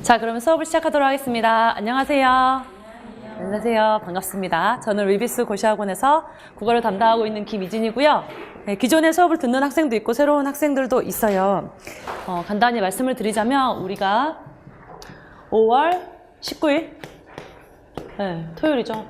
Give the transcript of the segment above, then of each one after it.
자, 그러면 수업을 시작하도록 하겠습니다. 안녕하세요. 안녕하세요. 반갑습니다. 저는 위비스 고시학원에서 국어를 담당하고 있는 김이진이고요. 네, 기존에 수업을 듣는 학생도 있고 새로운 학생들도 있어요. 간단히 말씀을 드리자면 우리가 5월 19일 토요일이죠.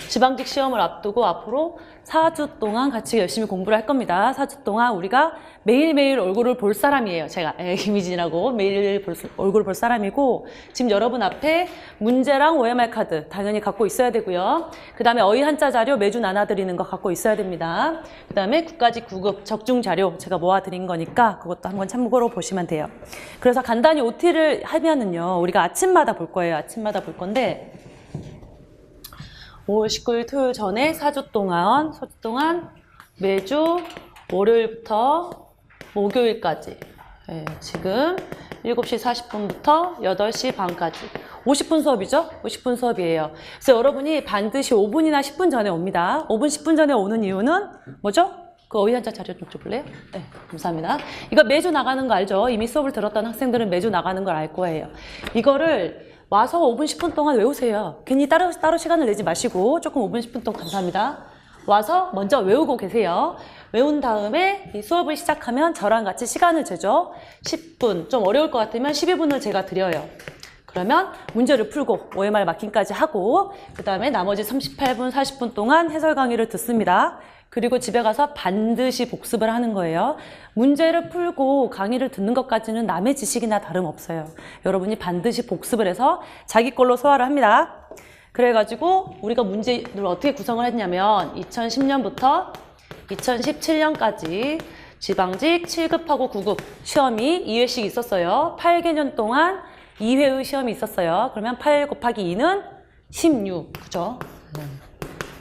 지방직 시험을 앞두고 앞으로 4주 동안 같이 열심히 공부를 할 겁니다. 4주 동안 우리가 매일매일 얼굴을 볼 사람이에요. 제가 김희진이라고 매일 얼굴을 볼 사람이고, 지금 여러분 앞에 문제랑 OMR 카드 당연히 갖고 있어야 되고요. 그 다음에 어휘 한자 자료 매주 나눠드리는 거 갖고 있어야 됩니다. 그 다음에 국가직 9급 적중 자료 제가 모아드린 거니까 그것도 한번 참고로 보시면 돼요. 그래서 간단히 OT를 하면은요, 우리가 아침마다 볼 거예요. 아침마다 볼 건데 5월 19일 토요일 전에 4주 동안 매주 월요일부터 목요일까지 지금 7시 40분부터 8시 반까지 50분 수업이죠? 50분 수업이에요. 그래서 여러분이 반드시 5분이나 10분 전에 옵니다. 5분, 10분 전에 오는 이유는 뭐죠? 그 어휘 한자 자료 좀 줘볼래요? 네, 감사합니다. 이거 매주 나가는 거 알죠? 이미 수업을 들었던 학생들은 매주 나가는 걸 알 거예요. 이거를 와서 5분, 10분 동안 외우세요. 괜히 따로 시간을 내지 마시고 조금 5분, 10분 동안 감사합니다. 와서 먼저 외우고 계세요. 외운 다음에 이 수업을 시작하면 저랑 같이 시간을 재죠. 10분, 좀 어려울 것 같으면 12분을 제가 드려요. 그러면 문제를 풀고 OMR 마킹까지 하고 그 다음에 나머지 38분, 40분 동안 해설 강의를 듣습니다. 그리고 집에 가서 반드시 복습을 하는 거예요. 문제를 풀고 강의를 듣는 것까지는 남의 지식이나 다름없어요. 여러분이 반드시 복습을 해서 자기 걸로 소화를 합니다. 그래가지고 우리가 문제를 어떻게 구성을 했냐면 2010년부터 2017년까지 지방직 7급하고 9급 시험이 2회씩 있었어요. 8개년 동안 2회의 시험이 있었어요. 그러면 8 곱하기 2는 16, 그죠?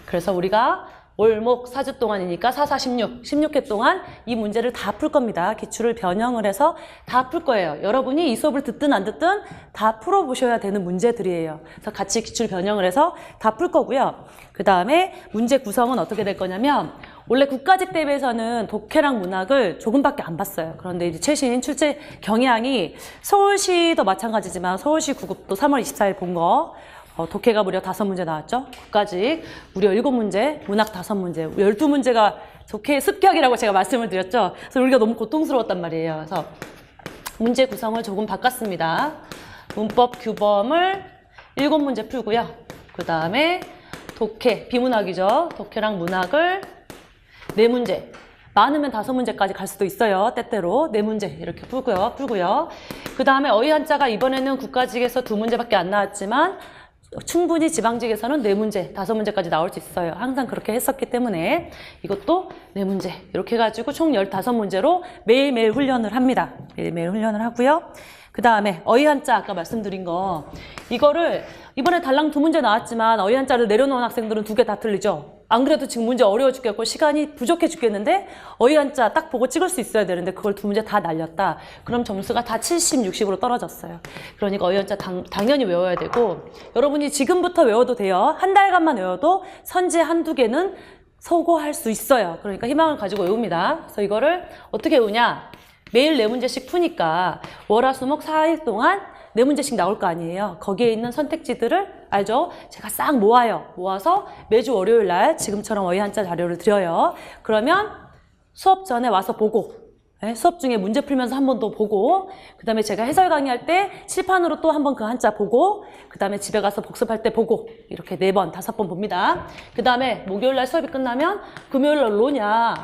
그래서 우리가 월목 4주 동안이니까 4, 4, 16, 16회 동안 이 문제를 다 풀 겁니다. 기출을 변형을 해서 다 풀 거예요. 여러분이 이 수업을 듣든 안 듣든 다 풀어보셔야 되는 문제들이에요. 그래서 같이 기출 변형을 해서 다 풀 거고요. 그 다음에 문제 구성은 어떻게 될 거냐면 원래 국가직 대비해서는 독해랑 문학을 조금밖에 안 봤어요. 그런데 이제 최신 출제 경향이 서울시도 마찬가지지만 서울시 9급도 3월 24일 본 거 독해가 무려 5문제 나왔죠. 국가직 무려 7문제, 문학 5문제, 12문제가 독해 습격이라고 제가 말씀을 드렸죠. 그래서 우리가 너무 고통스러웠단 말이에요. 그래서 문제 구성을 조금 바꿨습니다. 문법 규범을 7문제 풀고요. 그 다음에 독해, 비문학이죠. 독해랑 문학을 4문제. 많으면 5문제까지 갈 수도 있어요. 때때로 4문제 이렇게 풀고요. 그 다음에 어휘 한자가 이번에는 국가직에서 2문제밖에 안 나왔지만 충분히 지방직에서는 4문제, 5문제까지 나올 수 있어요. 항상 그렇게 했었기 때문에 이것도 4문제 이렇게 해가지고 총 15문제로 매일매일 훈련을 합니다. 매일매일 훈련을 하고요. 그 다음에 어휘 한자 아까 말씀드린 거 이거를 이번에 달랑 2문제 나왔지만 어휘 한자를 내려놓은 학생들은 2개 다 틀리죠. 안 그래도 지금 문제 어려워 죽겠고 시간이 부족해 죽겠는데 어휘 한자 딱 보고 찍을 수 있어야 되는데 그걸 2문제 다 날렸다. 그럼 점수가 다 70, 60으로 떨어졌어요. 그러니까 어휘 한자 당연히 외워야 되고 여러분이 지금부터 외워도 돼요. 한 달간만 외워도 선지 1-2개는 소거할 수 있어요. 그러니까 희망을 가지고 외웁니다. 그래서 이거를 어떻게 외우냐? 매일 4문제씩 푸니까 월화수목 4일 동안 4문제씩 나올 거 아니에요. 거기에 있는 선택지들을 알죠? 제가 싹 모아서 매주 월요일 날 지금처럼 어휘 한자 자료를 드려요. 그러면 수업 전에 와서 보고 수업 중에 문제 풀면서 한 번 더 보고 그 다음에 제가 해설 강의할 때 칠판으로 또 한 번 그 한자 보고 그 다음에 집에 가서 복습할 때 보고 이렇게 4번, 5번 봅니다. 그 다음에 목요일 날 수업이 끝나면 금요일 날 노냐?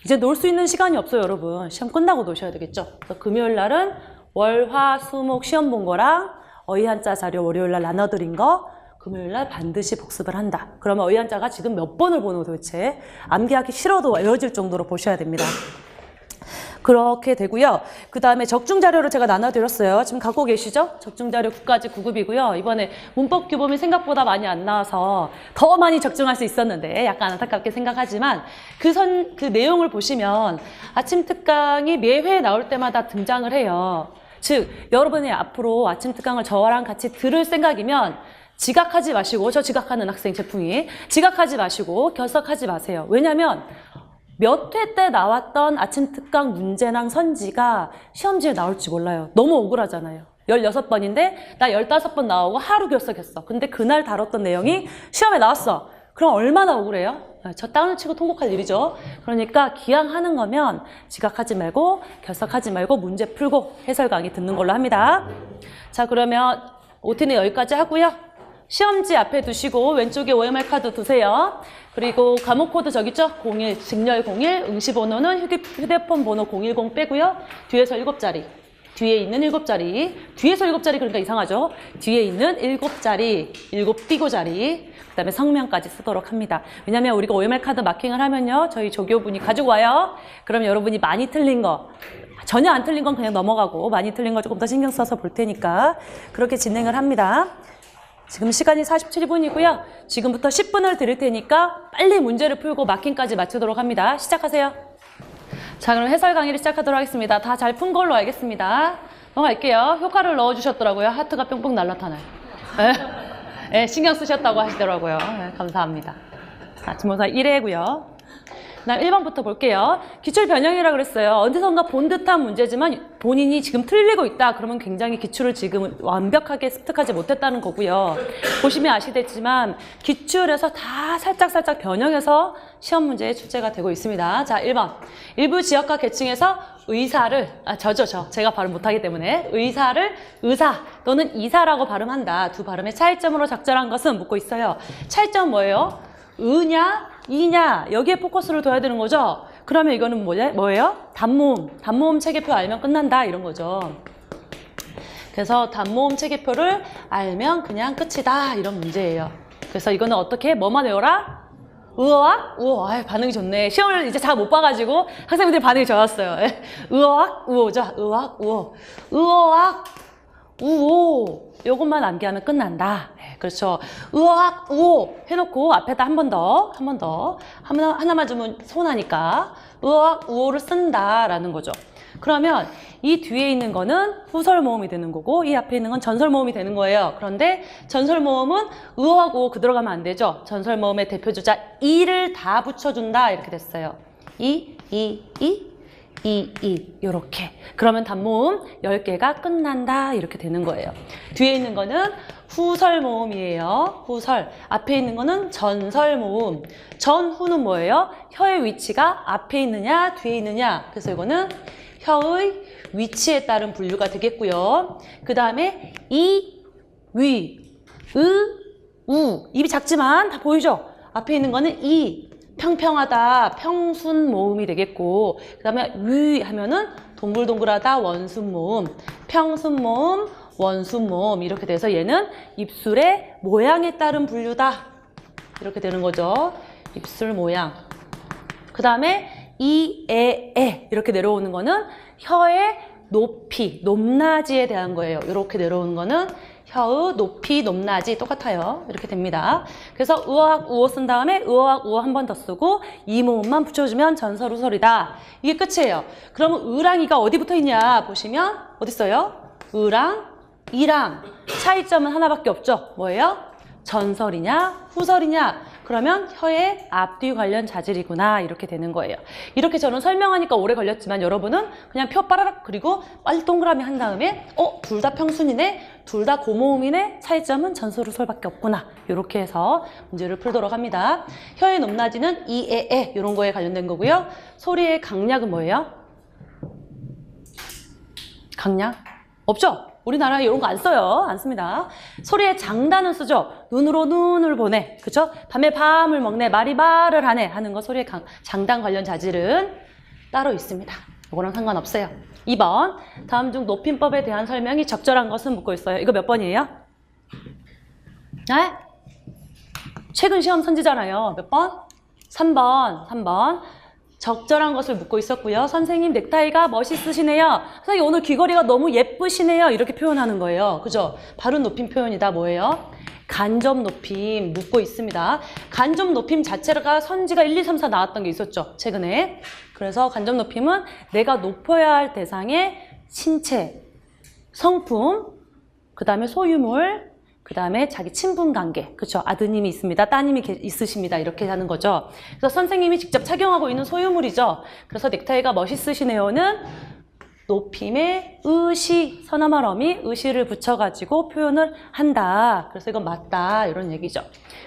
이제 놀 수 있는 시간이 없어요, 여러분. 시험 끝나고 노셔야 되겠죠? 그래서 금요일 날은 월, 화, 수, 목 시험 본 거랑 어휘 한자 자료 월요일 날 나눠드린 거 금요일 날 반드시 복습을 한다. 그러면 어휘 한자가 지금 몇 번을 보는 도대체 암기하기 싫어도 외워질 정도로 보셔야 됩니다. 그렇게 되고요. 그 다음에 적중 자료를 제가 나눠드렸어요. 지금 갖고 계시죠? 적중 자료 국가직 9급이고요. 이번에 문법 규범이 생각보다 많이 안 나와서 더 많이 적중할 수 있었는데 약간 안타깝게 생각하지만 그 내용을 보시면 아침 특강이 매회 나올 때마다 등장을 해요. 즉 여러분이 앞으로 아침 특강을 저랑 같이 들을 생각이면 지각하지 마시고, 저 지각하는 학생 제풍이 지각하지 마시고 결석하지 마세요. 왜냐면 몇 회 때 나왔던 아침 특강 문제랑 선지가 시험지에 나올지 몰라요. 너무 억울하잖아요. 16번인데 나 15번 나오고 하루 결석했어. 근데 그날 다뤘던 내용이 시험에 나왔어. 그럼 얼마나 억울해요? 저 다운을 치고 통곡할 일이죠. 그러니까 기왕하는 거면 지각하지 말고 결석하지 말고 문제 풀고 해설 강의 듣는 걸로 합니다. 자, 그러면 OT는 여기까지 하고요. 시험지 앞에 두시고 왼쪽에 OMR 카드 두세요. 그리고 과목 코드 저기 있죠? 01, 직렬 01, 응시번호는 휴대폰 번호 010 빼고요. 뒤에서 7자리. 뒤에 있는 7자리. 뒤에서 7자리 그러니까 이상하죠? 뒤에 있는 7자리, 7띠고 자리. 그 다음에 성명까지 쓰도록 합니다. 왜냐면 우리가 OMR 카드 마킹을 하면요. 저희 조교분이 가지고 와요. 그럼 여러분이 많이 틀린 거, 전혀 안 틀린 건 그냥 넘어가고 많이 틀린 거 조금 더 신경 써서 볼 테니까 그렇게 진행을 합니다. 지금 시간이 47분이고요. 지금부터 10분을 드릴 테니까 빨리 문제를 풀고 마킹까지 마치도록 합니다. 시작하세요. 자, 그럼 해설 강의를 시작하도록 하겠습니다. 다 잘 푼 걸로 알겠습니다. 넘어갈게요. 효과를 넣어주셨더라고요. 하트가 뿅뿅 날라타나요. 네, 신경 쓰셨다고 하시더라고요. 네, 감사합니다. 자, 지문사 1회고요. 그다음 1번부터 볼게요. 기출 변형이라고 그랬어요. 어디선가 본 듯한 문제지만 본인이 지금 틀리고 있다. 그러면 굉장히 기출을 지금 완벽하게 습득하지 못했다는 거고요. 보시면 아시겠지만 기출에서 다 살짝 변형해서 시험 문제에 출제가 되고 있습니다. 자, 1번. 일부 지역과 계층에서 의사를, 제가 발음 못하기 때문에 의사 또는 이사라고 발음한다. 두 발음의 차이점으로 적절한 것은 묻고 있어요. 차이점 뭐예요? 의냐, 이냐, 여기에 포커스를 둬야 되는 거죠? 그러면 이거는 뭐예요? 단모음 체계표 알면 끝난다, 이런 거죠. 그래서 단모음 체계표를 알면 그냥 끝이다, 이런 문제예요. 그래서 이거는 어떻게, 뭐만 외워라? 의어학, 우어. 아유, 반응이 좋네. 시험을 이제 잘 못 봐가지고 학생분들이 반응이 좋았어요. 의어학, 우어죠. 의어학, 우어. 의어학, 우오. 요것만 암기하면 끝난다. 네, 그렇죠. 의어학, 우오 해놓고 앞에다 한 번 더. 하나만 주면 서운하니까. 의어학, 우오를 쓴다라는 거죠. 그러면 이 뒤에 있는 거는 후설 모음이 되는 거고 이 앞에 있는 건 전설 모음이 되는 거예요. 그런데 전설 모음은 의어학, 우오 그 들어가면 안 되죠. 전설 모음의 대표 주자 이를 다 붙여준다 이렇게 됐어요. 이 요렇게. 그러면 단모음 10개가 끝난다 이렇게 되는 거예요. 뒤에 있는 거는 후설 모음이에요. 후설. 앞에 있는 거는 전설 모음. 전후는 뭐예요? 혀의 위치가 앞에 있느냐 뒤에 있느냐. 그래서 이거는 혀의 위치에 따른 분류가 되겠고요. 그 다음에 이, 위, 우. 입이 작지만 다 보이죠? 앞에 있는 거는 이. 평평하다, 평순 모음이 되겠고 그 다음에 위 하면은 동글동글하다, 원순 모음, 평순 모음, 원순 모음 이렇게 돼서 얘는 입술의 모양에 따른 분류다 이렇게 되는 거죠. 입술 모양. 그 다음에 이, 에 이렇게 내려오는 거는 혀의 높이, 높낮이에 대한 거예요. 이렇게 내려오는 거는 혀의 높이, 높낮이 똑같아요. 이렇게 됩니다. 그래서 의어학, 우어 쓴 다음에 의어학, 우어 한 번 더 쓰고 이 모음만 붙여주면 전설, 후설이다. 이게 끝이에요. 그러면 의랑 이가 어디 붙어 있냐 보시면 어디 있어요? 의랑, 이랑. 차이점은 하나밖에 없죠. 뭐예요? 전설이냐, 후설이냐. 그러면 혀의 앞뒤 관련 자질이구나 이렇게 되는 거예요. 이렇게 저는 설명하니까 오래 걸렸지만 여러분은 그냥 표 빠라락 그리고 빨리 동그라미 한 다음에 둘 다 평순이네, 둘 다 고모음이네, 차이점은 전설, 후설밖에 없구나 이렇게 해서 문제를 풀도록 합니다. 혀의 높낮이는 이, 에 이런 거에 관련된 거고요. 소리의 강약은 뭐예요? 강약? 없죠? 우리나라에 이런 거 안 써요. 안 씁니다. 소리의 장단은 쓰죠. 눈으로 눈을 보네. 그쵸? 밤에 밤을 먹네. 말이 말을 하네. 하는 거 소리의 장단 관련 자질은 따로 있습니다. 이거랑 상관없어요. 2번. 다음 중 높임법에 대한 설명이 적절한 것은 묻고 있어요. 이거 몇 번이에요? 네? 최근 시험 선지잖아요. 몇 번? 3번. 적절한 것을 묻고 있었고요. 선생님 넥타이가 멋있으시네요. 선생님 오늘 귀걸이가 너무 예쁘시네요. 이렇게 표현하는 거예요. 그죠? 바른 높임 표현이다. 뭐예요? 간접 높임 묻고 있습니다. 간접 높임 자체가 선지가 1, 2, 3, 4 나왔던 게 있었죠. 최근에. 그래서 간접 높임은 내가 높여야 할 대상의 신체, 성품, 그 다음에 소유물, 그 다음에 자기 친분관계, 그쵸? 아드님이 있습니다, 따님이 있으십니다, 이렇게 하는 거죠. 그래서 선생님이 직접 착용하고 있는 소유물이죠. 그래서 넥타이가 멋있으시네요는 높임에 의시, 서너말 어미 의시를 붙여가지고 표현을 한다. 그래서 이건 맞다. 이런 얘기죠.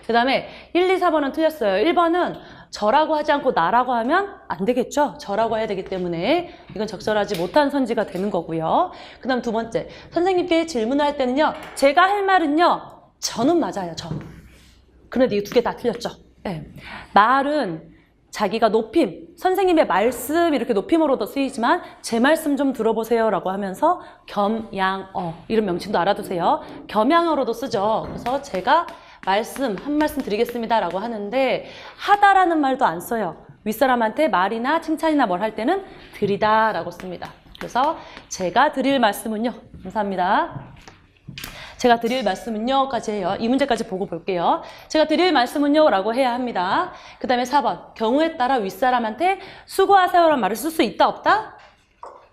그 다음에 1, 2, 4번은 틀렸어요. 1번은 저라고 하지 않고 나라고 하면 안 되겠죠. 저라고 해야 되기 때문에 이건 적절하지 못한 선지가 되는 거고요. 그 다음 두 번째, 선생님께 질문을 할 때는요. 제가 할 말은요. 저는 맞아요. 저. 그런데 이 두 개 다 틀렸죠. 네. 말은 자기가 높임, 선생님의 말씀 이렇게 높임으로도 쓰이지만 제 말씀 좀 들어보세요 라고 하면서 겸양어 이런 명칭도 알아두세요. 겸양어로도 쓰죠. 그래서 제가 한 말씀 드리겠습니다 라고 하는데 하다라는 말도 안 써요. 윗사람한테 말이나 칭찬이나 뭘 할 때는 드리다 라고 씁니다. 그래서 제가 드릴 말씀은요. 감사합니다. 제가 드릴 말씀은요 까지 해요. 이 문제까지 보고 볼게요. 제가 드릴 말씀은요 라고 해야 합니다. 그 다음에 4번 경우에 따라 윗사람한테 수고하세요라는 말을 쓸 수 있다 없다?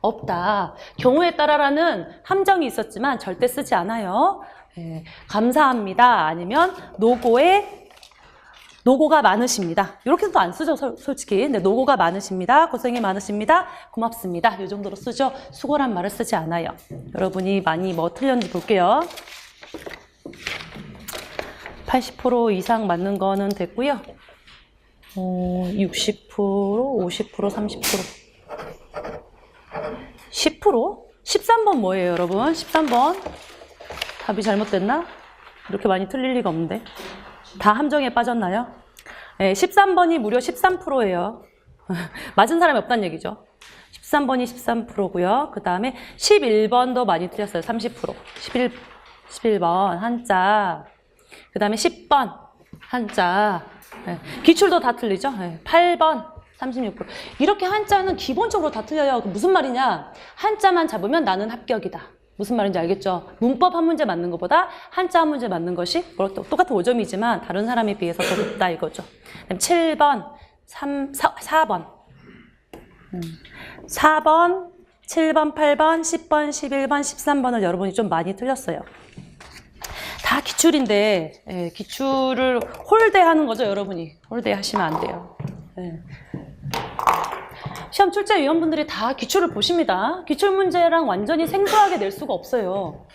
없다. 경우에 따라라는 함정이 있었지만 절대 쓰지 않아요. 네, 감사합니다. 아니면 노고가 많으십니다. 이렇게도 안 쓰죠, 솔직히. 근데 노고가 많으십니다. 고생이 많으십니다. 고맙습니다. 이 정도로 쓰죠. 수고란 말을 쓰지 않아요. 여러분이 많이 뭐 틀렸는지 볼게요. 80% 이상 맞는 거는 됐고요. 60%, 50%, 30%. 10%? 13번 뭐예요, 여러분? 13번. 답이 잘못됐나? 이렇게 많이 틀릴 리가 없는데. 다 함정에 빠졌나요? 네, 13번이 무려 13%예요. 맞은 사람이 없다는 얘기죠. 13번이 13%고요. 그 다음에 11번도 많이 틀렸어요. 30%. 11번 한자. 그 다음에 10번 한자. 네, 기출도 다 틀리죠. 네, 8번 36%. 이렇게 한자는 기본적으로 다 틀려요. 무슨 말이냐? 한자만 잡으면 나는 합격이다. 무슨 말인지 알겠죠? 문법 한 문제 맞는 것보다 한자 한 문제 맞는 것이 똑같은 5점이지만 다른 사람에 비해서 더 높다 이거죠. 그다음 7번, 4번. 4번, 7번, 8번, 10번, 11번, 13번을 여러분이 좀 많이 틀렸어요. 다 기출인데 기출을 홀대하는 거죠, 여러분이. 홀대하시면 안 돼요. 시험 출제위원분들이 다 기출을 보십니다. 기출 문제랑 완전히 생소하게 낼 수가 없어요.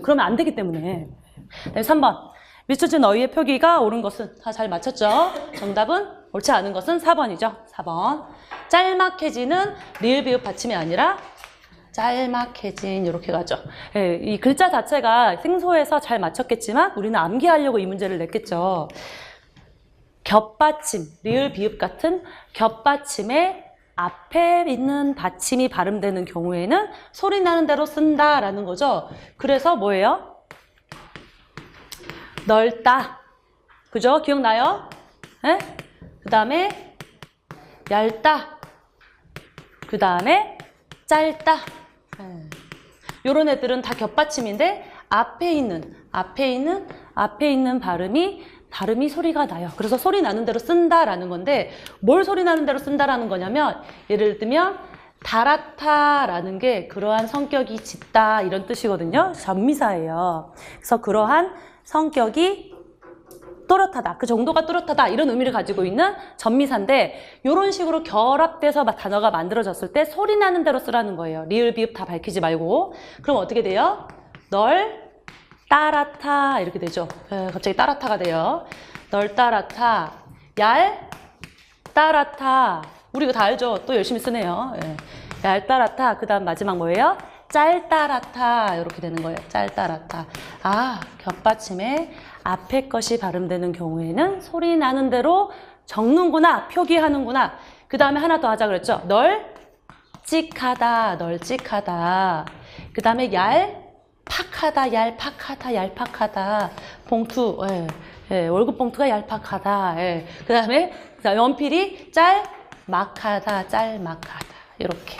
그러면 안 되기 때문에. 3번. 미쳐진 어휘의 표기가 옳은 것은 다 잘 맞췄죠? 정답은 옳지 않은 것은 4번이죠. 4번. 짤막해지는 리을 비읍 받침이 아니라 짤막해진 이렇게 가죠. 이 글자 자체가 생소해서 잘 맞췄겠지만 우리는 암기하려고 이 문제를 냈겠죠. 겹받침, 리을 비읍 같은 겹받침에 앞에 있는 받침이 발음되는 경우에는 소리 나는 대로 쓴다라는 거죠. 그래서 뭐예요? 넓다. 그죠? 기억나요? 네? 그 다음에 얇다. 그 다음에 짧다. 요런 애들은 다 겹받침인데 앞에 있는 발음이 소리가 나요. 그래서 소리 나는 대로 쓴다라는 건데 뭘 소리 나는 대로 쓴다라는 거냐면 예를 들면 달았다라는 게 그러한 성격이 짙다 이런 뜻이거든요. 전미사예요. 그래서 그러한 성격이 또렷하다. 그 정도가 또렷하다. 이런 의미를 가지고 있는 전미사인데 이런 식으로 결합돼서 단어가 만들어졌을 때 소리 나는 대로 쓰라는 거예요. 리을, 비읍 다 밝히지 말고. 그럼 어떻게 돼요? 널 따라타 이렇게 되죠. 갑자기 따라타가 돼요. 널 따라타. 얄 따라타. 우리 이거 다 알죠? 또 열심히 쓰네요. 얄 따라타. 그 다음 마지막 뭐예요? 짤 따라타. 이렇게 되는 거예요. 짤 따라타. 아, 겹받침에 앞에 것이 발음되는 경우에는 소리 나는 대로 적는구나. 표기하는구나. 그 다음에 하나 더 하자 그랬죠? 널찍하다. 널찍하다. 그 다음에 얄팍하다. 얄팍하다. 봉투. 월급 봉투가 얄팍하다. 그 다음에 연필이 짤막하다. 짤막하다. 이렇게.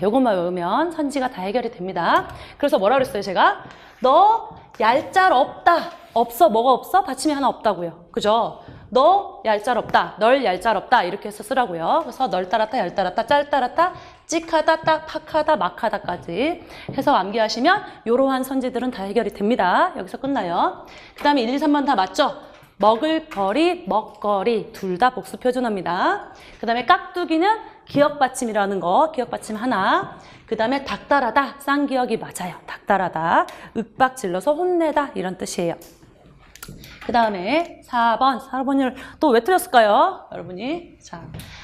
요것만 외우면 선지가 다 해결이 됩니다. 그래서 뭐라 그랬어요, 제가? 너 얄짤 없다. 없어. 뭐가 없어? 받침이 하나 없다고요. 그죠? 너 얄짤 없다. 널 얄짤 없다. 이렇게 해서 쓰라고요. 그래서 널 따랐다, 얄 따랐다, 짤 따랐다, 찍하다, 딱, 팍하다, 막하다까지 해서 암기하시면 이러한 선지들은 다 해결이 됩니다. 여기서 끝나요. 그 다음에 1, 2, 3번 다 맞죠? 먹을 거리, 먹거리 둘 다 복수 표준어입니다. 그 다음에 깍두기는 기역 받침이라는 거, 기역 받침 하나. 그 다음에 닥달하다, 쌍기역이 맞아요. 닥달하다, 윽박 질러서 혼내다 이런 뜻이에요. 그 다음에 4번을 또 왜 틀렸을까요? 여러분이. 자,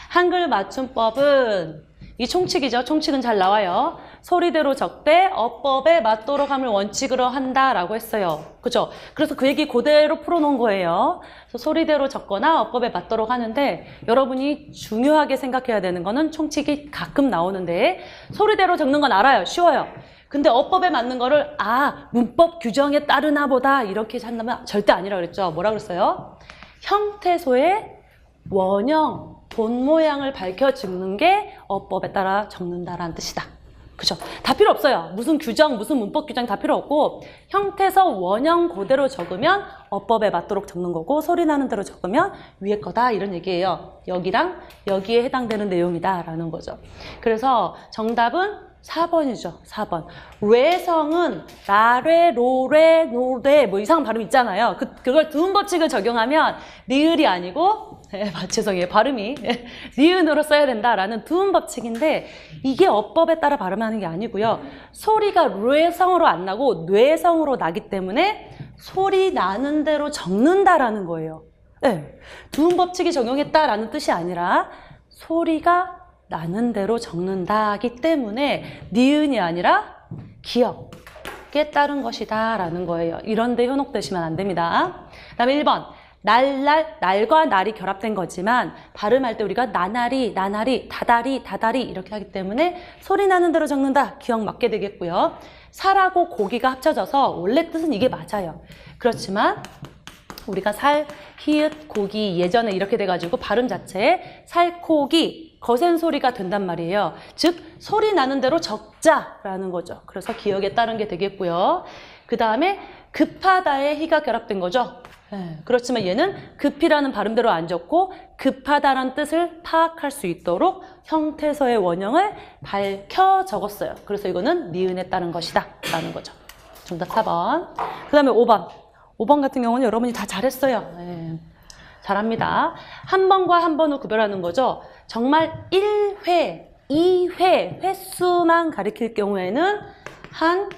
한글 맞춤법은 이 총칙이죠. 총칙은 잘 나와요. 소리대로 적되 어법에 맞도록 함을 원칙으로 한다라고 했어요. 그죠? 그래서 그 얘기 그대로 풀어놓은 거예요. 그래서 소리대로 적거나 어법에 맞도록 하는데 여러분이 중요하게 생각해야 되는 거는 총칙이 가끔 나오는데 소리대로 적는 건 알아요. 쉬워요. 근데 어법에 맞는 거를 문법 규정에 따르나 보다 이렇게 한다면 절대 아니라 그랬죠. 뭐라 그랬어요? 형태소의 원형, 본 모양을 밝혀 적는 게 어법에 따라 적는다라는 뜻이다. 그죠? 다 필요 없어요. 무슨 규정, 무슨 문법 규정 다 필요 없고 형태서 원형 그대로 적으면 어법에 맞도록 적는 거고 소리 나는 대로 적으면 위에 거다 이런 얘기예요. 여기랑 여기에 해당되는 내용이다라는 거죠. 그래서 정답은 4번이죠. 4번. 외성은 라뢰, 로뢰, 노뢰 뭐 이상한 발음 있잖아요. 그걸 두음 법칙을 적용하면 리을이 아니고 죄송해요. 발음이 니은으로 써야 된다라는 두음 법칙인데 이게 어법에 따라 발음하는 게 아니고요. 소리가 뢰성으로 안 나고 뇌성으로 나기 때문에 소리 나는 대로 적는다라는 거예요. 네. 두음 법칙이 적용했다라는 뜻이 아니라 소리가 나는 대로 적는다기 때문에 니은이 아니라 기역에 따른 것이다 라는 거예요. 이런데 현혹되시면 안 됩니다. 그 다음에 1번 날과 날이 결합된 거지만 발음할 때 우리가 나날이, 다다리 이렇게 하기 때문에 소리 나는 대로 적는다. 기억 맞게 되겠고요. 살하고 고기가 합쳐져서 원래 뜻은 이게 맞아요. 그렇지만 우리가 살, 히읗, 고기 예전에 이렇게 돼가지고 발음 자체에 살코기 거센 소리가 된단 말이에요. 즉 소리 나는 대로 적자라는 거죠. 그래서 기억에 따른 게 되겠고요. 그 다음에 급하다에 히가 결합된 거죠. 그렇지만 얘는 급이라는 발음대로 안 적고 급하다라는 뜻을 파악할 수 있도록 형태서의 원형을 밝혀 적었어요. 그래서 이거는 니은에 따른 것이다 라는 거죠. 정답 4번. 그 다음에 5번. 5번 같은 경우는 여러분이 다 잘했어요. 잘합니다. 한 번과 한 번을 구별하는 거죠. 정말 1회, 2회 횟수만 가리킬 경우에는 한,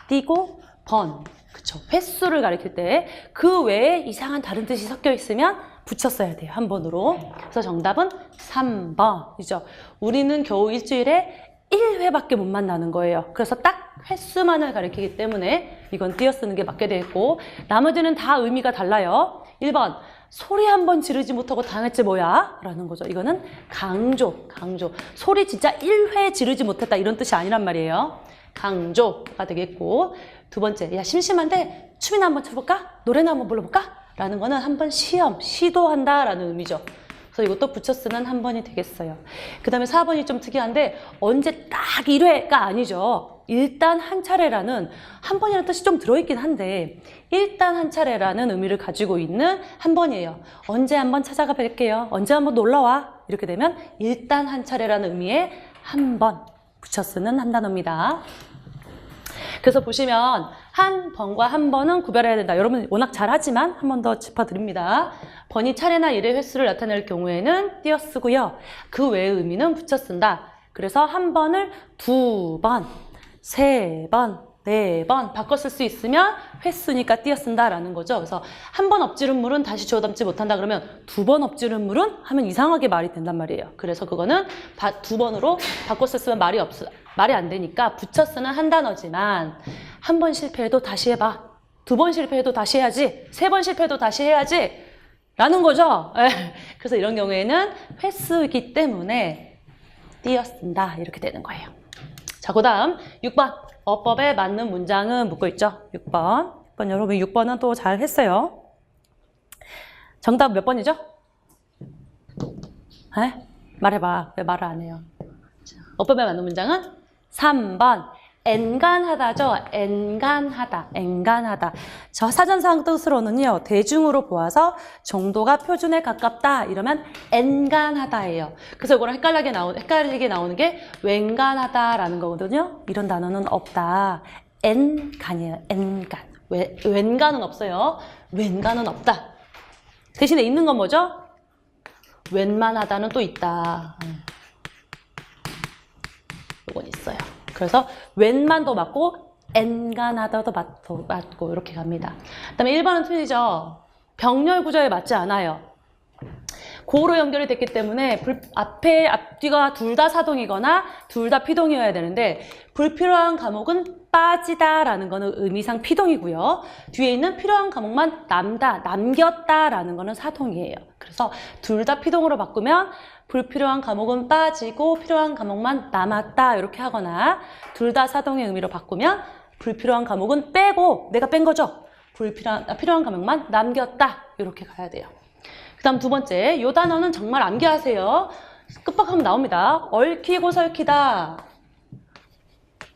띄고, 번. 그쵸. 횟수를 가리킬 때 그 외에 이상한 다른 뜻이 섞여 있으면 붙였어야 돼요. 한 번으로. 그래서 정답은 3번이죠. 우리는 겨우 일주일에 1회밖에 못 만나는 거예요. 그래서 딱 횟수만을 가리키기 때문에 이건 띄어쓰는 게 맞게 되고 나머지는 다 의미가 달라요. 1번 소리 한 번 지르지 못하고 당했지 뭐야? 라는 거죠. 이거는 강조. 소리 진짜 1회 지르지 못했다 이런 뜻이 아니란 말이에요. 강조가 되겠고 두 번째, 야 심심한데 춤이나 한번 춰볼까? 노래나 한번 불러볼까? 라는 거는 한번 시도한다 라는 의미죠. 그래서 이것도 붙여 쓰는 한 번이 되겠어요. 그 다음에 4번이 좀 특이한데 언제 딱 1회가 아니죠. 일단 한 차례라는 한 번이라는 뜻이 좀 들어있긴 한데 일단 한 차례라는 의미를 가지고 있는 한 번이에요. 언제 한번 찾아가 뵐게요. 언제 한번 놀러와. 이렇게 되면 일단 한 차례라는 의미의 한 번 붙여 쓰는 한 단어입니다. 그래서 보시면 한 번과 한 번은 구별해야 된다. 여러분 워낙 잘하지만 한 번 더 짚어드립니다. 번이 차례나 일의 횟수를 나타낼 경우에는 띄어쓰고요. 그 외의 의미는 붙여 쓴다. 그래서 한 번을 2번, 3번, 4번 바꿔 쓸 수 있으면 횟수니까 띄어쓴다라는 거죠. 그래서 한 번 엎지른 물은 다시 주워 담지 못한다 그러면 2번 엎지른 물은 하면 이상하게 말이 된단 말이에요. 그래서 그거는 2번으로 바꿔 썼으면 말이 안 되니까 붙여 쓰는 한 단어지만 한 번 실패해도 다시 해봐. 2번 실패해도 다시 해야지. 3번 실패해도 다시 해야지. 라는 거죠. 그래서 이런 경우에는 횟수이기 때문에 띄어쓴다. 이렇게 되는 거예요. 자, 그 다음 6번. 어법에 맞는 문장은 묻고 있죠. 6번. 여러분 6번은 또 잘 했어요. 정답 몇 번이죠? 말해봐. 왜 말을 안 해요? 어법에 맞는 문장은 3번. 엔간하다죠. 엔간하다. 저 사전상 뜻으로는요. 대중으로 보아서 정도가 표준에 가깝다. 이러면 엔간하다예요. 그래서 이거랑 헷갈리게 나오는 게 웬간하다라는 거거든요. 이런 단어는 없다. 엔간이에요. 엔간. 웬간은 없어요. 웬간은 없다. 대신에 있는 건 뭐죠? 웬만하다는 또 있다. 요건 있어요. 그래서 when만 더 맞고 and가 나더도 맞고 이렇게 갑니다. 그 다음에 1번은 틀리죠. 병렬 구조에 맞지 않아요. 고로 연결이 됐기 때문에 앞뒤가 둘 다 사동이거나 둘 다 피동이어야 되는데 불필요한 과목은 빠지다라는 거는 의미상 피동이고요. 뒤에 있는 필요한 과목만 남겼다라는 거는 사동이에요. 그래서 둘 다 피동으로 바꾸면 불필요한 과목은 빠지고 필요한 과목만 남았다 이렇게 하거나 둘 다 사동의 의미로 바꾸면 불필요한 과목은 빼고 내가 뺀 거죠. 필요한 과목만 남겼다 이렇게 가야 돼요. 그 다음 두 번째, 이 단어는 정말 암기하세요. 끝박하면 나옵니다. 얽히고 설키다.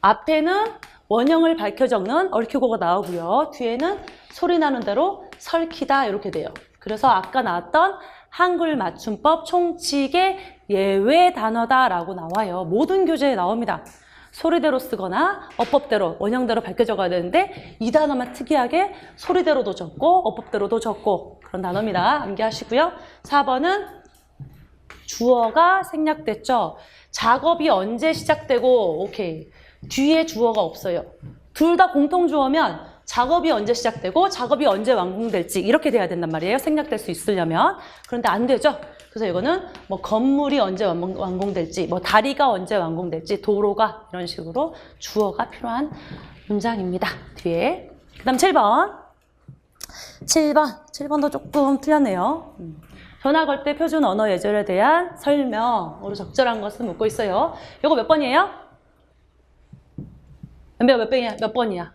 앞에는 원형을 밝혀 적는 얽히고가 나오고요. 뒤에는 소리 나는 대로 설키다 이렇게 돼요. 그래서 아까 나왔던 한글 맞춤법 총칙의 예외 단어다라고 나와요. 모든 교재에 나옵니다. 소리대로 쓰거나 어법대로, 원형대로 밝혀 적어야 되는데 이 단어만 특이하게 소리대로도 적고 어법대로도 적고 그런 단어입니다. 암기하시고요. 4번은 주어가 생략됐죠. 작업이 언제 시작되고 오케이. 뒤에 주어가 없어요. 둘 다 공통주어면 작업이 언제 시작되고 작업이 언제 완공될지 이렇게 돼야 된단 말이에요. 생략될 수 있으려면. 그런데 안 되죠. 그래서 이거는 뭐 건물이 언제 완공될지, 뭐 다리가 언제 완공될지, 도로가 이런 식으로 주어가 필요한 문장입니다. 뒤에. 그 다음 7번. 7번도 조금 틀렸네요. 전화 걸 때 표준 언어 예절에 대한 설명으로 적절한 것을 묻고 있어요. 이거 몇 번이에요? 몇 번이야?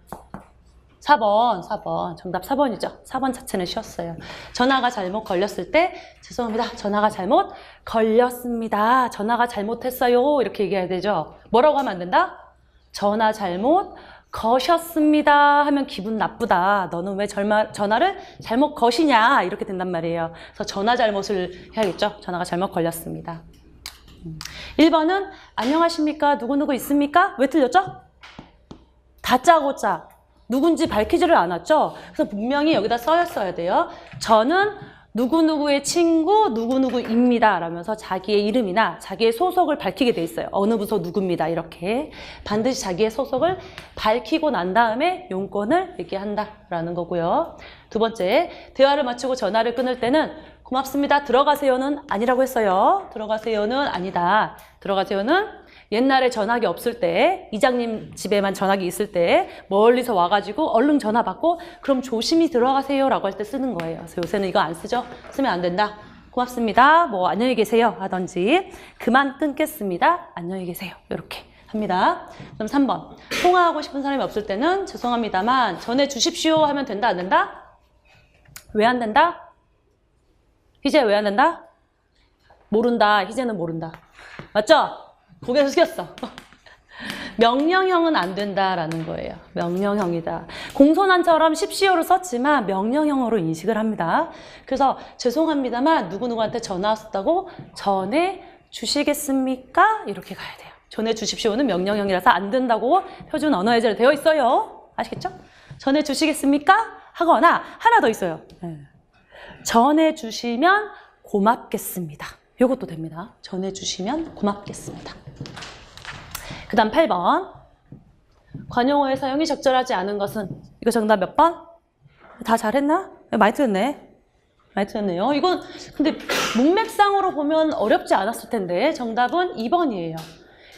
4번. 정답 4번이죠. 4번 자체는 쉬웠어요. 전화가 잘못 걸렸을 때 죄송합니다. 전화가 잘못 걸렸습니다. 전화가 잘못했어요. 이렇게 얘기해야 되죠. 뭐라고 하면 안 된다? 전화 잘못 거셨습니다 하면 기분 나쁘다. 너는 왜 전화를 잘못 거시냐 이렇게 된단 말이에요. 그래서 전화 잘못을 해야겠죠. 전화가 잘못 걸렸습니다. 1번은 안녕하십니까? 누구누구 있습니까? 왜 틀렸죠? 다짜고짜 누군지 밝히지를 않았죠. 그래서 분명히 여기다 써야 돼요. 저는 누구누구의 친구 누구누구입니다 라면서 자기의 이름이나 자기의 소속을 밝히게 돼 있어요. 어느 부서 누구입니다 이렇게 반드시 자기의 소속을 밝히고 난 다음에 용건을 얘기한다라는 거고요. 두 번째, 대화를 마치고 전화를 끊을 때는 고맙습니다. 들어가세요는 아니라고 했어요. 들어가세요는 아니다. 들어가세요는 옛날에 전화기 없을 때, 이장님 집에만 전화기 있을 때 멀리서 와가지고 얼른 전화 받고 그럼 조심히 들어가세요 라고 할 때 쓰는 거예요. 그래서 요새는 이거 안 쓰죠? 쓰면 안 된다. 고맙습니다. 뭐 안녕히 계세요 하던지 그만 끊겠습니다. 안녕히 계세요. 이렇게 합니다. 그럼 3번. 통화하고 싶은 사람이 없을 때는 죄송합니다만 전해 주십시오 하면 된다 안 된다? 왜 안 된다? 희재 왜 안 된다? 모른다. 희재는 모른다. 맞죠? 고개 숙였어. 명령형은 안 된다라는 거예요. 명령형이다. 공손한처럼 십시오를 썼지만 명령형으로 인식을 합니다. 그래서 죄송합니다만 누구누구한테 전화 왔다고 전해 주시겠습니까? 이렇게 가야 돼요. 전해 주십시오는 명령형이라서 안 된다고 표준 언어 예절에 되어 있어요. 아시겠죠? 전해 주시겠습니까? 하거나 하나 더 있어요. 전해 주시면 고맙겠습니다. 이것도 됩니다. 전해주시면 고맙겠습니다. 그 다음 8번. 관용어의 사용이 적절하지 않은 것은 이거 정답 몇 번? 다 잘했나? 많이 틀렸네. 많이 틀렸네요. 이건 근데 문맥상으로 보면 어렵지 않았을 텐데 정답은 2번이에요.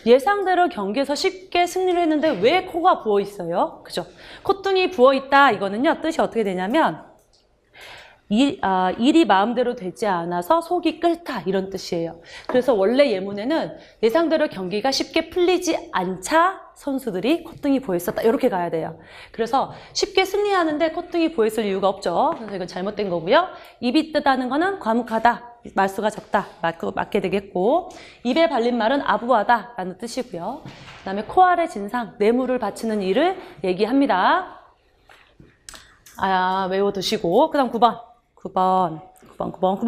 예상대로 경기에서 쉽게 승리를 했는데 왜 코가 부어 있어요? 그죠? 콧등이 부어 있다. 이거는요. 뜻이 어떻게 되냐면 일이 마음대로 되지 않아서 속이 끓다 이런 뜻이에요. 그래서 원래 예문에는 예상대로 경기가 쉽게 풀리지 않자 선수들이 콧등이 부어있었다 이렇게 가야 돼요. 그래서 쉽게 승리하는데 콧등이 부어있을 이유가 없죠. 그래서 이건 잘못된 거고요. 입이 뜨다는 거는 과묵하다, 말수가 적다 맞게 되겠고, 입에 발린 말은 아부하다 라는 뜻이고요. 그 다음에 코 아래 진상, 뇌물을 바치는 일을 얘기합니다. 외워두시고. 그 다음 9번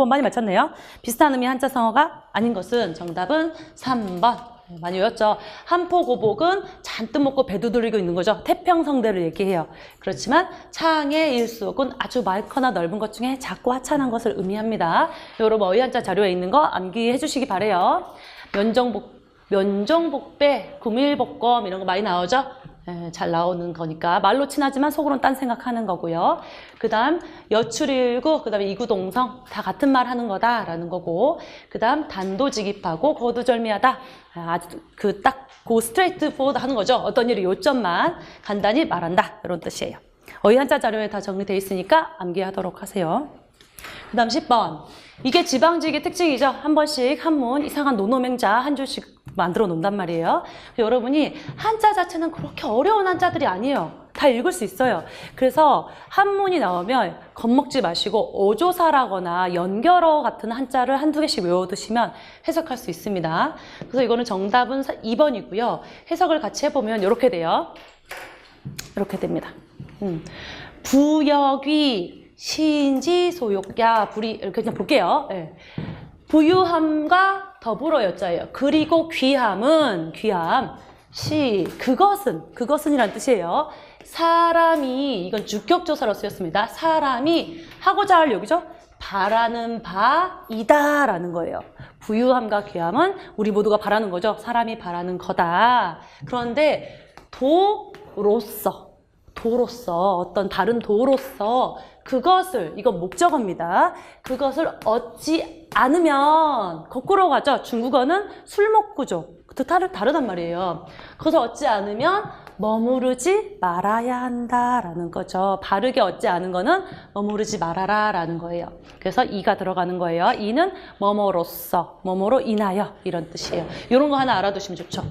많이 맞췄네요. 비슷한 의미 한자성어가 아닌 것은 정답은 3번. 많이 외웠죠. 한포고복은 잔뜩 먹고 배 두드리고 있는 거죠. 태평성대를 얘기해요. 그렇지만 창의 일수ok은 아주 많거나 넓은 것 중에 작고 하찮은 것을 의미합니다. 여러분 어휘한자 자료에 있는 거 암기해 주시기 바래요. 면정복 면종복배, 구밀복검 이런 거 많이 나오죠? 잘 나오는 거니까 말로 친하지만 속으로는 딴 생각하는 거고요. 그 다음 여출일구, 그 다음에 이구동성 다 같은 말 하는 거다라는 거고, 그 다음 단도직입하고 거두절미하다. 아주 그 스트레이트 포워드 하는 거죠. 어떤 일을 요점만 간단히 말한다 이런 뜻이에요. 어휘 한자 자료에 다 정리되어 있으니까 암기하도록 하세요. 그 다음 10번. 이게 지방직의 특징이죠. 한 번씩 한문 이상한 논어맹자 한 줄씩 만들어 놓는단 말이에요. 여러분이 한자 자체는 그렇게 어려운 한자들이 아니에요. 다 읽을 수 있어요. 그래서 한문이 나오면 겁먹지 마시고 어조사라거나 연결어 같은 한자를 한두 개씩 외워두시면 해석할 수 있습니다. 그래서 이거는 정답은 2번이고요. 해석을 같이 해보면 이렇게 돼요. 이렇게 됩니다. 부역이 시인지 소욕야 불이 이렇게 그냥 볼게요. 네. 부유함과 더불어 여자예요. 그리고 귀함은 귀함 그것은이란 뜻이에요. 사람이 이건 주격조사로 쓰였습니다. 사람이 하고자 할 여기죠. 바라는 바이다라는 거예요. 부유함과 귀함은 우리 모두가 바라는 거죠. 사람이 바라는 거다. 그런데 도로서 어떤 다른 도로서 그것을, 이건 목적어입니다. 그것을 얻지 않으면 거꾸로 가죠. 중국어는 술목구조. 다르단 말이에요. 그것을 얻지 않으면 머무르지 말아야 한다라는 거죠. 바르게 얻지 않은 거는 머무르지 말아라라는 거예요. 그래서 이가 들어가는 거예요. 이는 뭐뭐로써, 뭐뭐로 인하여 이런 뜻이에요. 이런 거 하나 알아두시면 좋죠.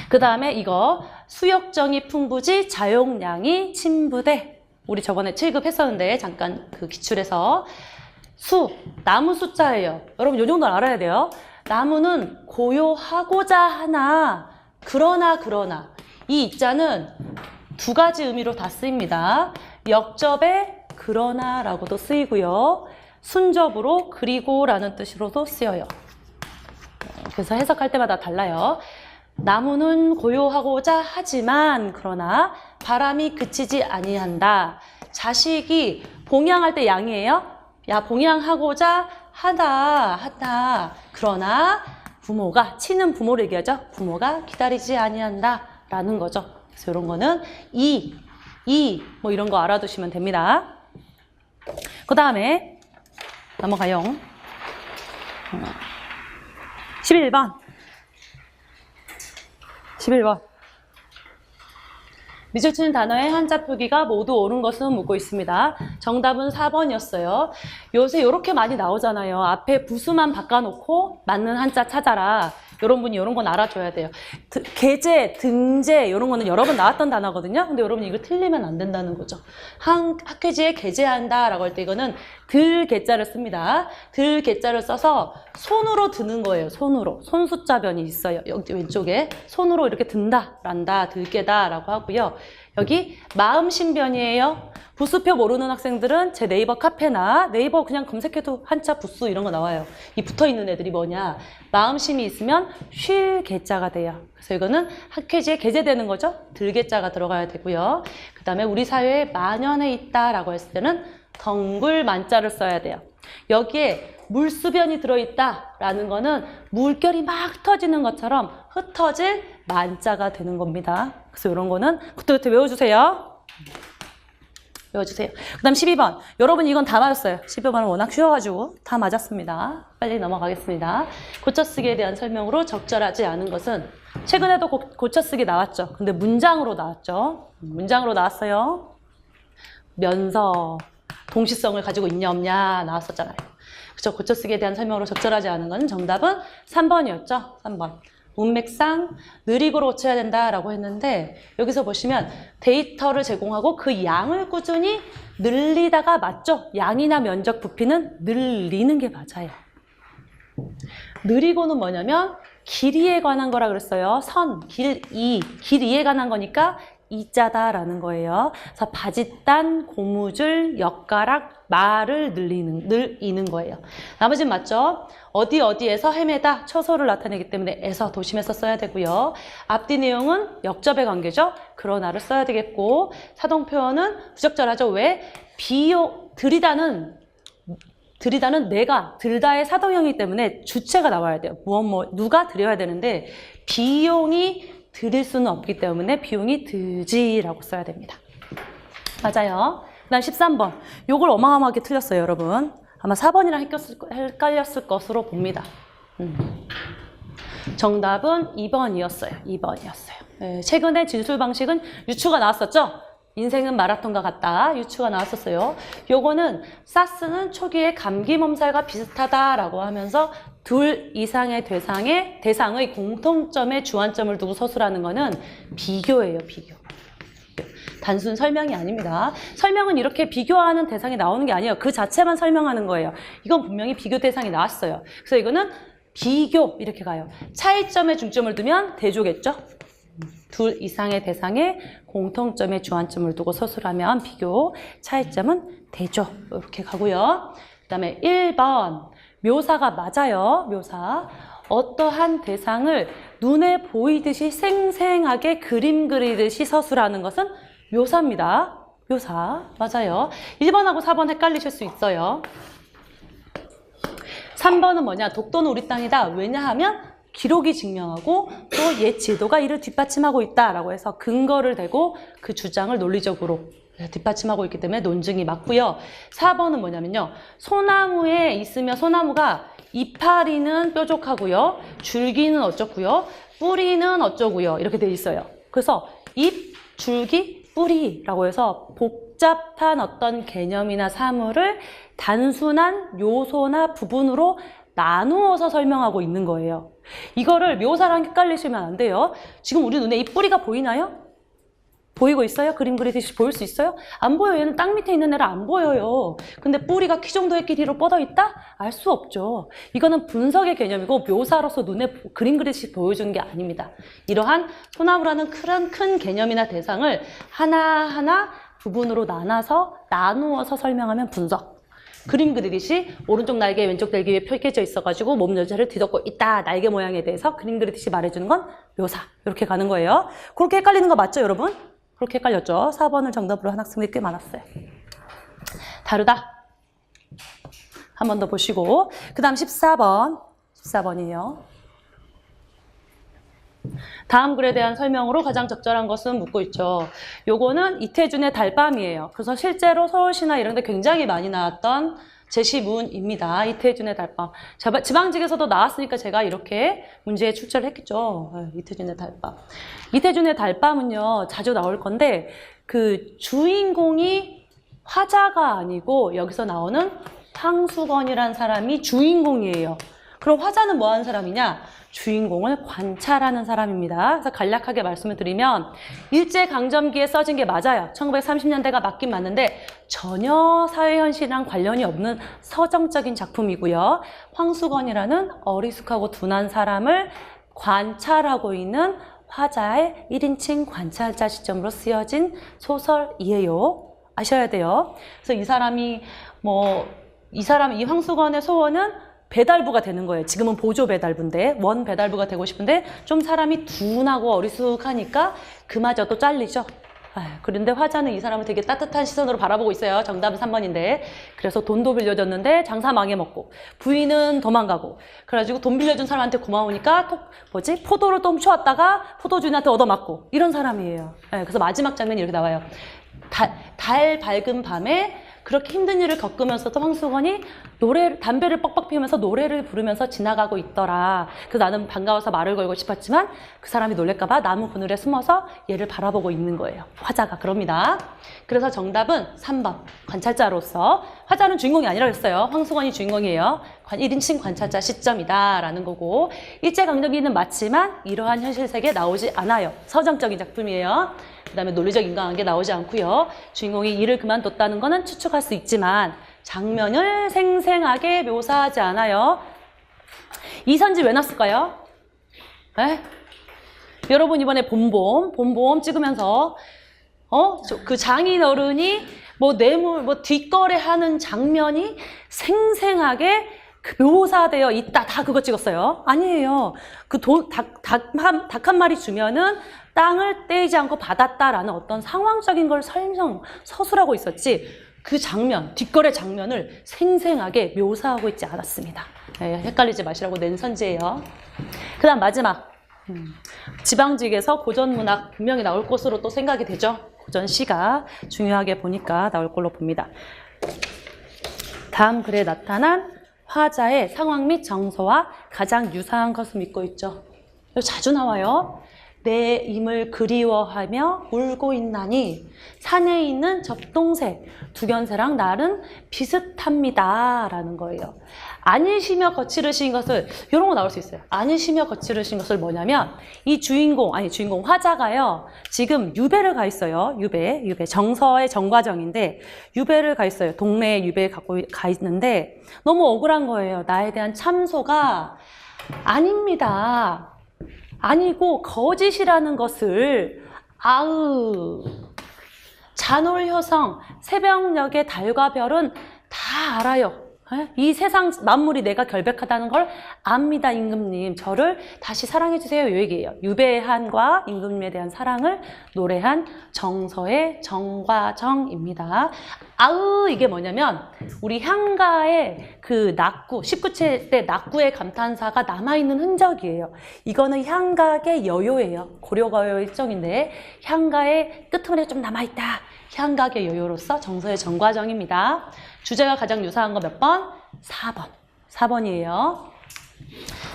그 다음에 이거 수역정이 풍부지 자용량이 침부대. 우리 저번에 7급 했었는데 잠깐 그 기출에서 나무 숫자예요. 여러분 이 정도는 알아야 돼요. 나무는 고요하고자 하나 그러나 이 이자는 두 가지 의미로 다 쓰입니다. 역접에 그러나라고도 쓰이고요. 순접으로 그리고라는 뜻으로도 쓰여요. 그래서 해석할 때마다 달라요. 나무는 고요하고자 하지만 그러나 바람이 그치지 아니한다. 자식이 봉양할 때 양이에요. 야 봉양하고자 하다. 그러나 부모가 치는 부모를 얘기하죠. 부모가 기다리지 아니한다 라는 거죠. 그래서 이런 거는 뭐 이런 거 알아두시면 됩니다. 그 다음에 넘어가요. 11번. 밑줄 치는 단어의 한자 표기가 모두 옳은 것은 묻고 있습니다. 정답은 4번이었어요. 요새 이렇게 많이 나오잖아요. 앞에 부수만 바꿔놓고 맞는 한자 찾아라. 이런 분이 이런 건 알아줘야 돼요. 계제, 등재 이런 거는 여러 번 나왔던 단어거든요. 근데 여러분이 이거 틀리면 안 된다는 거죠. 학회지에 게재한다라고 할 때 이거는 들게자를 씁니다. 들게자를 써서 손으로 드는 거예요. 손으로. 손숫자변이 있어요. 여기 왼쪽에 손으로 이렇게 든다, 란다, 들게다라고 하고요. 여기 마음신변이에요. 부수표 모르는 학생들은 제 네이버 카페나 네이버 그냥 검색해도 한자 부수 이런 거 나와요. 이 붙어있는 애들이 뭐냐. 마음심이 있으면 쉴 개자가 돼요. 그래서 이거는 학회지에 게재되는 거죠. 들개자가 들어가야 되고요. 그 다음에 우리 사회에 만연해 있다라고 했을 때는 덩굴 만자를 써야 돼요. 여기에 물수변이 들어있다라는 거는 물결이 막 흩어지는 것처럼 흩어질 만자가 되는 겁니다. 그래서 이런 거는 그때그때 외워주세요. 그 다음 12번. 여러분 이건 다 맞았어요. 12번은 워낙 쉬워가지고 다 맞았습니다. 빨리 넘어가겠습니다. 고쳐쓰기에 대한 설명으로 적절하지 않은 것은 최근에도 고쳐쓰기 나왔죠. 근데 문장으로 나왔죠. 문장으로 나왔어요. 면서, 동시성을 가지고 있냐 없냐 나왔었잖아요. 그쵸? 고쳐쓰기에 대한 설명으로 적절하지 않은 건 정답은 3번이었죠. 3번. 문맥상 느리고로 고쳐야 된다라고 했는데 여기서 보시면 데이터를 제공하고 그 양을 꾸준히 늘리다가 맞죠? 양이나 면적 부피는 늘리는 게 맞아요. 느리고는 뭐냐면 길이에 관한 거라 그랬어요. 선, 길이에 관한 거니까 이자다라는 거예요. 그래서 바짓단, 고무줄, 엿가락, 말을 늘리는 거예요. 나머지는 맞죠? 어디에서 헤매다, 처소를 나타내기 때문에 에서, 도심에서 써야 되고요. 앞뒤 내용은 역접의 관계죠. 그러나를 써야 되겠고 사동 표현은 부적절하죠. 왜? 들이다는 드리다는 내가, 들다의 사도형이기 때문에 주체가 나와야 돼요. 누가 드려야 되는데 비용이 드릴 수는 없기 때문에 비용이 드지라고 써야 됩니다. 맞아요. 그 다음 13번. 요걸 어마어마하게 틀렸어요, 여러분. 아마 4번이랑 헷갈렸을 것으로 봅니다. 정답은 2번이었어요. 2번이었어요. 네, 최근에 진술 방식은 유추가 나왔었죠? 인생은 마라톤과 같다. 유추가 나왔었어요. 요거는 사스는 초기에 감기 몸살과 비슷하다라고 하면서 둘 이상의 대상의 공통점에 주안점을 두고 서술하는 거는 비교예요. 비교. 단순 설명이 아닙니다. 설명은 이렇게 비교하는 대상이 나오는 게 아니에요. 그 자체만 설명하는 거예요. 이건 분명히 비교 대상이 나왔어요. 그래서 이거는 비교 이렇게 가요. 차이점에 중점을 두면 대조겠죠? 둘 이상의 대상에 공통점에 주안점을 두고 서술하면 비교, 차이점은 대조 이렇게 가고요. 그 다음에 1번 묘사가 맞아요. 묘사. 어떠한 대상을 눈에 보이듯이 생생하게 그림 그리듯이 서술하는 것은 묘사입니다. 묘사. 맞아요. 1번하고 4번 헷갈리실 수 있어요. 3번은 뭐냐? 독도는 우리 땅이다. 왜냐하면 기록이 증명하고 또 옛 제도가 이를 뒷받침하고 있다라고 해서 근거를 대고 그 주장을 논리적으로 뒷받침하고 있기 때문에 논증이 맞고요. 4번은 뭐냐면요. 소나무에 있으면 소나무가 이파리는 뾰족하고요. 줄기는 어쩌고요. 뿌리는 어쩌고요. 이렇게 돼 있어요. 그래서 잎, 줄기, 뿌리라고 해서 복잡한 어떤 개념이나 사물을 단순한 요소나 부분으로 나누어서 설명하고 있는 거예요. 이거를 묘사랑 헷갈리시면 안 돼요. 지금 우리 눈에 이 뿌리가 보이나요? 보이고 있어요? 그림 그리듯이 보일 수 있어요? 안 보여요. 얘는 땅 밑에 있는 애라 안 보여요. 근데 뿌리가 키 정도의 길이로 뻗어 있다? 알 수 없죠. 이거는 분석의 개념이고 묘사로서 눈에 그림 그리듯이 보여주는 게 아닙니다. 이러한 소나무라는 큰 개념이나 대상을 하나하나 부분으로 나누어서 설명하면 분석. 그림 그리듯이 오른쪽 날개, 왼쪽 날개 위에 펼쳐져 있어가지고 몸 전체를 뒤덮고 있다. 날개 모양에 대해서 그림 그리듯이 말해주는 건 묘사. 이렇게 가는 거예요. 그렇게 헷갈리는 거 맞죠, 여러분? 그렇게 헷갈렸죠? 4번을 정답으로 한 학생들이 꽤 많았어요. 다르다. 한 번 더 보시고. 그 다음 14번. 14번이에요. 다음 글에 대한 설명으로 가장 적절한 것은 묻고 있죠. 요거는 이태준의 달밤이에요. 그래서 실제로 서울시나 이런 데 굉장히 많이 나왔던 제시문입니다. 이태준의 달밤. 지방직에서도 나왔으니까 제가 이렇게 문제에 출제를 했겠죠. 이태준의 달밤. 이태준의 달밤은요, 자주 나올 건데, 그 주인공이 화자가 아니고 여기서 나오는 황수건이라는 사람이 주인공이에요. 그럼 화자는 뭐 하는 사람이냐? 주인공을 관찰하는 사람입니다. 그래서 간략하게 말씀을 드리면 일제강점기에 써진 게 맞아요. 1930년대가 맞긴 맞는데 전혀 사회현실이랑 관련이 없는 서정적인 작품이고요. 황수건이라는 어리숙하고 둔한 사람을 관찰하고 있는 화자의 1인칭 관찰자 시점으로 쓰여진 소설이에요. 아셔야 돼요. 그래서 이 황수건의 소원은 배달부가 되는 거예요. 지금은 보조 배달부인데 원 배달부가 되고 싶은데 좀 사람이 둔하고 어리숙하니까 그마저도 잘리죠. 그런데 화자는 이 사람을 되게 따뜻한 시선으로 바라보고 있어요. 정답은 3번인데. 그래서 돈도 빌려줬는데 장사 망해먹고 부인은 도망가고 그래가지고 돈 빌려준 사람한테 고마우니까 포도를 또 훔쳐왔다가 포도주인한테 얻어맞고 이런 사람이에요. 그래서 마지막 장면이 이렇게 나와요. 달 밝은 밤에 그렇게 힘든 일을 겪으면서도 황수건이 담배를 뻑뻑 피우면서 노래를 부르면서 지나가고 있더라. 그래서 나는 반가워서 말을 걸고 싶었지만 그 사람이 놀랄까봐 나무 그늘에 숨어서 얘를 바라보고 있는 거예요. 화자가 그럽니다. 그래서 정답은 3번. 관찰자로서. 화자는 주인공이 아니라 그랬어요. 황수건이 주인공이에요. 1인칭 관찰자 시점이다 라는 거고 일제강점기는 맞지만 이러한 현실 세계에 나오지 않아요. 서정적인 작품이에요. 그 다음에 논리적 인간관계 나오지 않고요. 주인공이 일을 그만뒀다는 거는 추측할 수 있지만 장면을 생생하게 묘사하지 않아요. 이선지 왜 놨을까요? 여러분 이번에 봄봄 찍으면서 그 장인어른이 뒷거래하는 장면이 생생하게 묘사되어 있다. 다 그거 찍었어요. 아니에요. 닭 한 마리 주면은 땅을 떼이지 않고 받았다라는 어떤 상황적인 걸 서술하고 있었지. 그 장면, 뒷거래 장면을 생생하게 묘사하고 있지 않았습니다. 네, 헷갈리지 마시라고 낸 선지예요. 그 다음 마지막. 지방직에서 고전문학 분명히 나올 것으로 또 생각이 되죠. 고전시가 중요하게 보니까 나올 걸로 봅니다. 다음 글에 나타난 화자의 상황 및 정서와 가장 유사한 것을 믿고 있죠. 이거 자주 나와요. 내 임을 그리워하며 울고 있나니 산에 있는 접동새, 두견새랑 날은 비슷합니다. 라는 거예요. 아니시며 거칠으신 것을, 이런 거 나올 수 있어요. 아니시며 거칠으신 것을 뭐냐면 이 주인공 화자가요. 지금 유배를 가 있어요. 유배. 정서의 정과정인데 유배를 가 있어요. 동네에 유배에 가 있는데 너무 억울한 거예요. 나에 대한 참소가 아닙니다. 아니고 거짓이라는 것을 잔홀효성, 새벽녘의 달과 별은 다 알아요. 이 세상 만물이 내가 결백하다는 걸 압니다. 임금님 저를 다시 사랑해 주세요. 이 얘기예요. 유배한과 임금님에 대한 사랑을 노래한 정서의 정과정입니다. 이게 뭐냐면 우리 향가의 그 낙구 19체 때 낙구의 감탄사가 남아있는 흔적이에요. 이거는 향각의 여요예요. 고려가요 일정인데 향가의 끄트머리가 좀 남아있다. 향각의 여요로서 정서의 정과정입니다. 주제가 가장 유사한 거 몇 번? 4번. 4번이에요.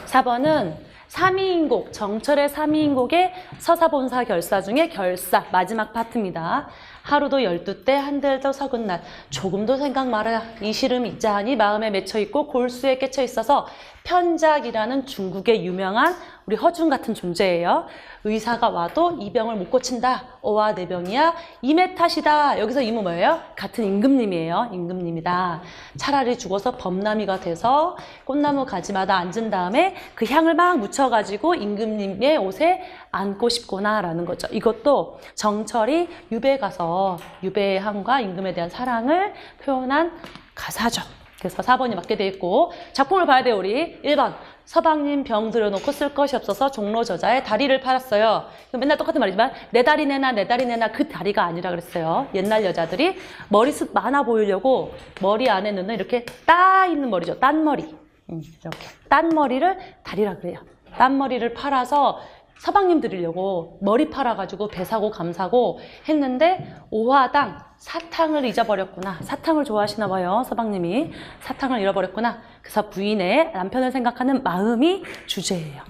4번은 삼위인곡, 정철의 삼위인곡의 서사본사 결사 중에 결사, 마지막 파트입니다. 하루도 12때 한들도 서근 날 조금도 생각 말아야 이 시름 있자하니 마음에 맺혀있고 골수에 깨쳐있어서 편작이라는 중국의 유명한 우리 허준 같은 존재예요. 의사가 와도 이 병을 못 고친다. 어와 내 병이야. 임의 탓이다. 여기서 임은 뭐예요? 같은 임금님이에요. 임금님이다. 차라리 죽어서 범나미가 돼서 꽃나무 가지마다 앉은 다음에 그 향을 막 묻혀가지고 임금님의 옷에 안고 싶구나 라는 거죠. 이것도 정철이 유배 가서 유배의 향과 임금에 대한 사랑을 표현한 가사죠. 그래서 4번이 맞게 돼 있고 작품을 봐야 돼요. 우리 1번 서방님 병 들여놓고 쓸 것이 없어서 종로 저자의 다리를 팔았어요. 맨날 똑같은 말이지만 내 다리 내놔 내 다리 내놔 그 다리가 아니라 그랬어요. 옛날 여자들이 머리숱 많아 보이려고 머리 안에 넣는 이렇게 따 있는 머리죠. 딴머리. 이렇게 딴머리를 다리라 그래요. 딴머리를 팔아서 서방님 드리려고 머리 팔아가지고 배 사고 감 사고 했는데 오화당 사탕을 잊어버렸구나. 사탕을 좋아하시나 봐요. 서방님이. 사탕을 잃어버렸구나. 그래서 부인의 남편을 생각하는 마음이 주제예요.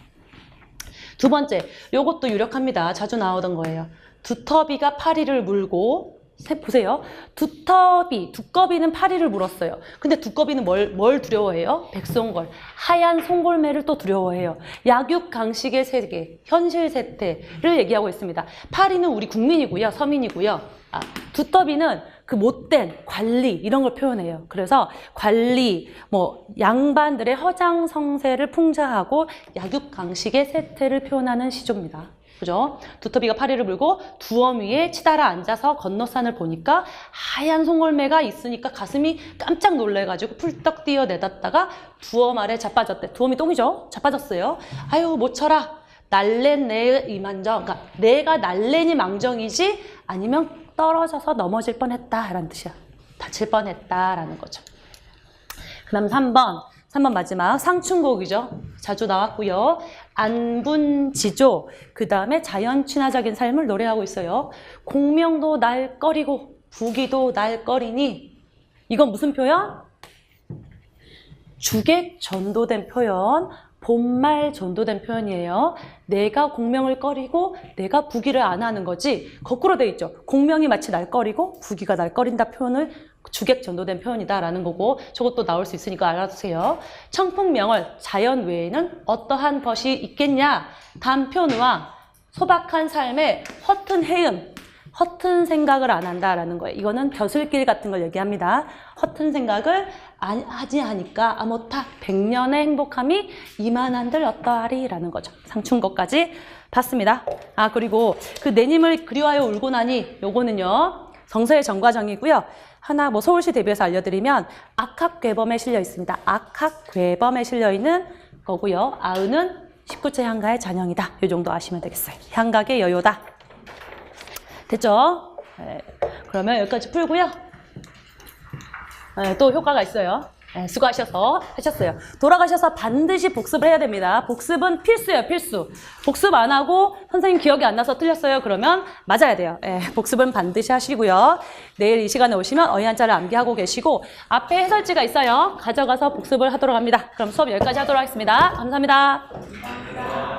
두 번째, 요것도 유력합니다. 자주 나오던 거예요. 두터비가 파리를 물고 보세요. 두꺼비는 파리를 물었어요. 근데 두꺼비는 뭘 두려워해요? 백송걸. 하얀 송골매를 또 두려워해요. 약육강식의 세계, 현실 세태를 얘기하고 있습니다. 파리는 우리 국민이고요. 서민이고요. 두꺼비는 그 못된 관리 이런 걸 표현해요. 그래서 관리, 양반들의 허장성세를 풍자하고 약육강식의 세태를 표현하는 시조입니다. 그죠? 두터비가 파리를 물고 두엄 위에 치달아 앉아서 건너산을 보니까 하얀 송골매가 있으니까 가슴이 깜짝 놀래가지고 풀떡 뛰어내렸다가 두엄 아래 자빠졌대. 두엄이 똥이죠? 자빠졌어요. 아유 못 쳐라. 날랜 내 이만정. 그러니까 내가 날랜이 망정이지 아니면 떨어져서 넘어질 뻔했다 라는 뜻이야. 다칠 뻔했다라는 거죠. 그 다음 3번 마지막 상춘곡이죠. 자주 나왔고요. 안분지조, 그 다음에 자연 친화적인 삶을 노래하고 있어요. 공명도 날 꺼리고 부귀도 날 꺼리니 이건 무슨 표현? 주객 전도된 표현, 본말 전도된 표현이에요. 내가 공명을 꺼리고 내가 부귀를 안 하는 거지 거꾸로 돼 있죠. 공명이 마치 날 꺼리고 부귀가 날 꺼린다 표현을 주객 전도된 표현이다라는 거고 저것도 나올 수 있으니까 알아두세요. 청풍명월, 자연 외에는 어떠한 것이 있겠냐. 단표누왕, 소박한 삶에 허튼 해음, 허튼 생각을 안 한다라는 거예요. 이거는 벼슬길 같은 걸 얘기합니다. 허튼 생각을 하지 하니까 아모타 백년의 행복함이 이만한들 어떠하리라는 거죠. 상춘곡까지 봤습니다. 그리고 그 내님을 그리워하여 울고 나니 요거는요. 정서의 정과정이고요. 하나 서울시 대비해서 알려드리면 악학괴범에 실려 있습니다. 악학괴범에 실려 있는 거고요. 아은은 19체 향가의 잔영이다. 이 정도 아시면 되겠어요. 향각의 여요다. 됐죠? 네. 그러면 여기까지 풀고요. 또 효과가 있어요. 네, 수고하셔서 하셨어요. 돌아가셔서 반드시 복습을 해야 됩니다. 복습은 필수예요, 필수. 복습 안 하고 선생님 기억이 안 나서 틀렸어요. 그러면 맞아야 돼요. 네, 복습은 반드시 하시고요. 내일 이 시간에 오시면 어휘한자를 암기하고 계시고 앞에 해설지가 있어요. 가져가서 복습을 하도록 합니다. 그럼 수업 여기까지 하도록 하겠습니다. 감사합니다.